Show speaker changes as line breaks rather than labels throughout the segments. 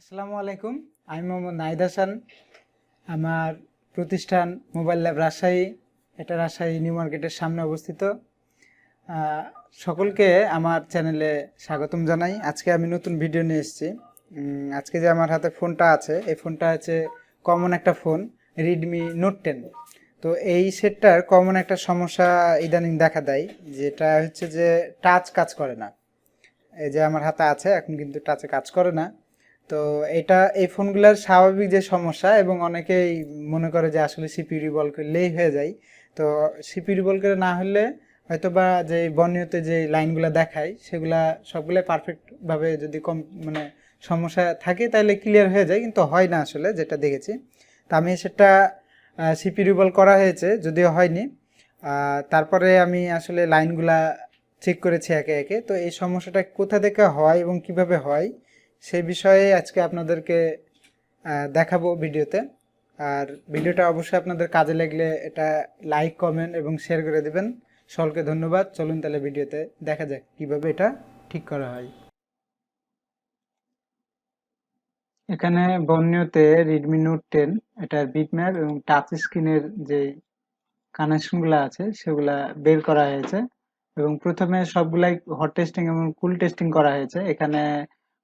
আসসালামু আলাইকুম। আমি মোহাম্মদ নাহিদ হাসান। আমার প্রতিষ্ঠান মোবাইল ল্যাব রাজশাহী, এটা রাজশাহী নিউ মার্কেটের সামনে অবস্থিত। আহ, সকলকে আমার চ্যানেলে স্বাগতম জানাই। আজকে আমি নতুন ভিডিও নিয়ে এসেছি। আজকে যে আমার হাতে ফোনটা আছে, এই ফোনটা হচ্ছে কমন একটা ফোন, রেডমি নোট 10। তো এই সেটটার কমন একটা সমস্যা ইদানিং দেখা দেয়, যেটা হচ্ছে যে টাচ কাজ করে না। এই যে আমার হাতে আছে, এখন কিন্তু টাচে কাজ করে না। তো এটা এই ফোনগুলোর স্বাভাবিক যে সমস্যা, এবং অনেকেই মনে করে যে আসলে সিপিইউ রিভলভ করলেই হয়ে যায়। তো সিপিইউ রিভলভ করে না হলে হয়তো বা যে বর্ণীয়তে যে লাইনগুলো দেখায় সেগুলা সবগুলো পারফেক্টভাবে যদি মানে সমস্যা থাকে তাহলে ক্লিয়ার হয়ে যায়, কিন্তু হয় না আসলে, যেটা দেখেছি। তো আমি সেটা সিপিইউ রিভলভ করা হয়েছে, যদিও হয়নি। তারপরে আমি আসলে লাইনগুলা চেক করেছি একে একে। তো এই সমস্যাটা কোথা থেকে হয় এবং কিভাবে হয় সেই বিষয়ে আজকে আপনাদেরকে দেখাবো ভিডিওতে। আর ভিডিওটা অবশ্যই আপনাদের কাজে লাগলে এটা লাইক, কমেন্ট এবং শেয়ার করে দিবেন। সকলকে ধন্যবাদ। চলুন তাহলে ভিডিওতে দেখা যাক কিভাবে এটা ঠিক করা হয়। এখানে বর্ণীয়তে রেডমি নোট 10 এটার বিটম্যাপ এবং টাচ স্ক্রিনের যে কানেকশনগুলো আছে সেগুলা বের করা হয়েছে, এবং প্রথমে সবগুলাই হট টেস্টিং এবং কুল টেস্টিং করা হয়েছে। এখানে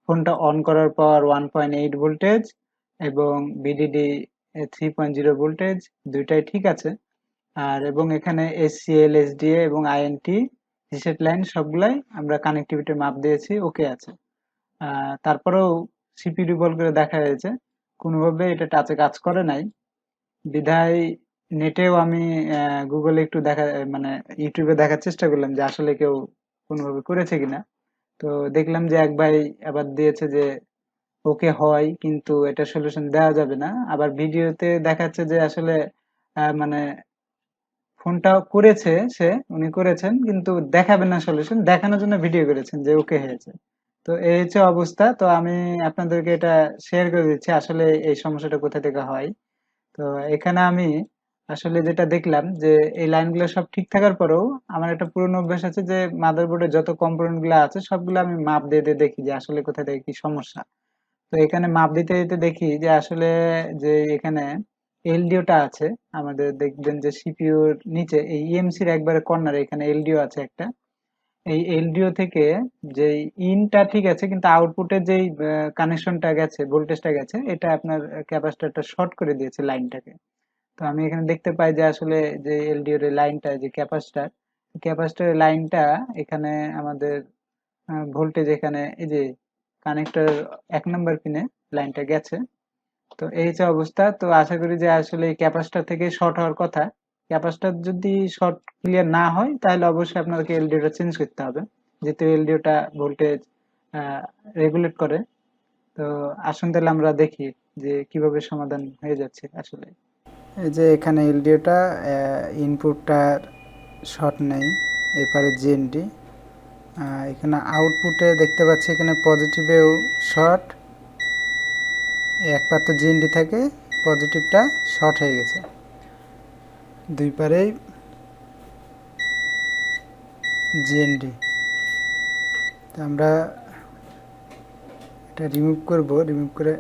ফোনটা অন করার পর 1.8 ভোল্টেজ এবং ভিডিডি 3.0 ভোল্টেজ দুইটাই ঠিক আছে। আর এবং এখানে এসসিএল, এসডিএ এবং আইএনটি রিসেট লাইন সবগুলাই আমরা কানেক্টিভিটির মাপ দিয়েছি, ওকে আছে। তারপরেও সিপি রিভলভ করে দেখা হয়েছে কোনোভাবে এটা টাচে কাজ করে নাই। বিধায় নেটেও আমি গুগলে একটু দেখা, মানে ইউটিউবে দেখার চেষ্টা করলাম যে আসলে কেউ কোনোভাবে করেছে কিনা। তো দেখলাম যে এক ভাই আবার দিয়েছে যে ওকে হয়, কিন্তু এটা সলিউশন দেওয়া যাবে না। আবার ভিডিওতে দেখাচ্ছে যে আসলে মানে ফোনটা করেছে সে, উনি করেছেন কিন্তু দেখাবেন না সলিউশন, দেখানোর জন্য ভিডিও করেছেন যে ওকে হয়েছে। তো এই হচ্ছে অবস্থা। তো আমি আপনাদেরকে এটা শেয়ার করে দিচ্ছি আসলে এই সমস্যাটা কোথা থেকে হয়। তো এখানে আমি আসলে যেটা দেখলাম যে এই লাইনগুলো সব ঠিক থাকার পরেও আমার একটা পুরনো অভ্যাস আছে যে মাদারবোর্ডে যত কম্পোনেন্ট গুলো আছে সবগুলো আমি মাপ দিয়ে দিয়ে দেখি যে আসলে কোথা থেকে কি সমস্যা। তো এখানে মাপ দিতে দিতে দেখি যে আসলে যে এখানে এলডিওটা আছে, আমাদের দেখবেন যে সিপিইউর নিচে এই ইএমসির একবারে কর্নারে এখানে এলডিও আছে একটা। এই এলডিও থেকে যে ইনটা ঠিক আছে, কিন্তু আউটপুটের যেই কানেকশনটা গেছে, ভোল্টেজটা গেছে, এটা আপনার ক্যাপাসিটরটা শর্ট করে দিয়েছে লাইনটাকে। তো আমি এখানে দেখতে পাই যে আসলে যে এলডিওর এর লাইনটা, যে ক্যাপাসিটরের লাইনটা এখানে আমাদের ভোল্টেজ এখানে এই যে কানেক্টর 1 নম্বর পিনে লাইনটা গেছে। তো এই যে অবস্থা। তো আশা করি যে আসলে এই ক্যাপাসিটর থেকে শর্ট হওয়ার কথা। ক্যাপাসিটর যদি শর্ট ক্লিয়ার না হয় তাহলে অবশ্যই আপনাকে এলডিওটা চেঞ্জ করতে হবে, যেহেতু এলডিওটা ভোল্টেজ রেগুলেট করে। তো আসুন তাহলে আমরা দেখি যে কিভাবে সমাধান হয়ে যাচ্ছে আসলে। এই যে এখানে এলডিওটা ইনপুটটার শর্ট নেই, এপারে জিএনডি। এখানে আউটপুটে দেখতে পাচ্ছি এখানে পজিটিভেও শর্ট, এক পাত্র জিএনডি থাকে, পজিটিভটা শর্ট হয়ে গেছে, দুই পারেই জিএনডি। তো আমরা এটা রিমুভ করব, রিমুভ করে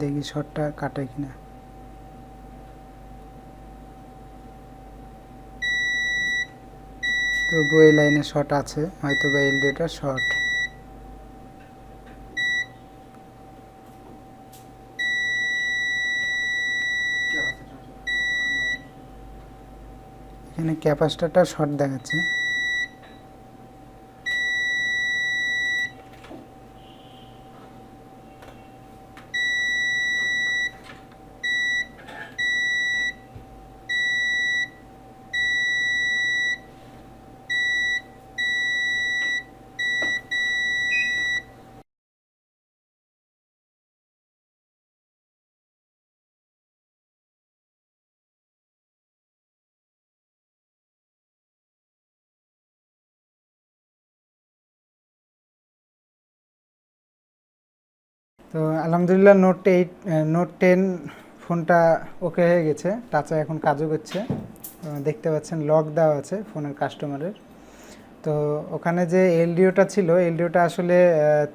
দেখি শর্টটা কাটে কিনা। তবু এই লাইনে শর্ট আছে, হয়তো বা এলডিওটা শর্ট। এখানে ক্যাপাসিটরটা শর্ট দেখাচ্ছে। তো আলহামদুলিল্লাহ নোট 10 ফোনটা ওকে হয়ে গেছে, টাচে এখন কাজও করছে। দেখতে পাচ্ছেন লক দেওয়া আছে ফোনের কাস্টমারের। তো ওখানে যে এলডিওটা ছিল, এলডিওটা আসলে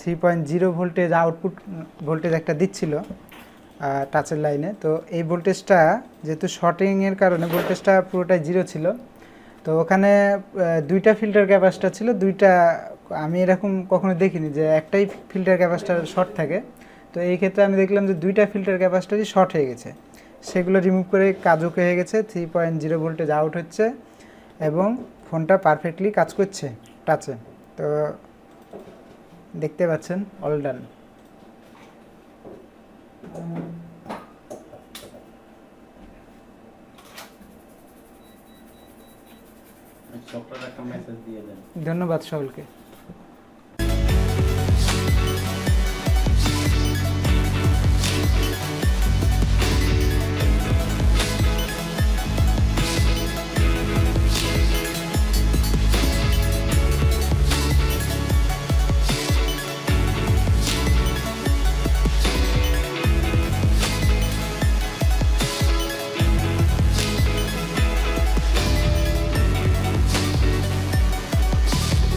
3.0 ভোল্টেজ আউটপুট ভোল্টেজ একটা দিচ্ছিল টাচের লাইনে। তো এই ভোল্টেজটা যেহেতু শর্টিংয়ের কারণে ভোল্টেজটা পুরোটাই জিরো ছিল। তো ওখানে দুইটা ফিল্টার ক্যাপাসিটর ছিল, দুইটা। আমি এরকম কখনো দেখিনি যে একটাই ফিল্টার ক্যাপাসিটর শর্ট থাকে। তো এই ক্ষেত্রে আমি দেখলাম যে দুইটা ফিল্টার ক্যাপাসিটরই শর্ট হয়ে গেছে। সেগুলো রিমুভ করে কাজ ওকে হয়ে গেছে, 3.0 ভোল্টেজ আউট হচ্ছে এবং ফোনটা পারফেক্টলি কাজ করছে টাচে। তো দেখতে পাচ্ছেন অল ডান। ধন্যবাদ সকলকে।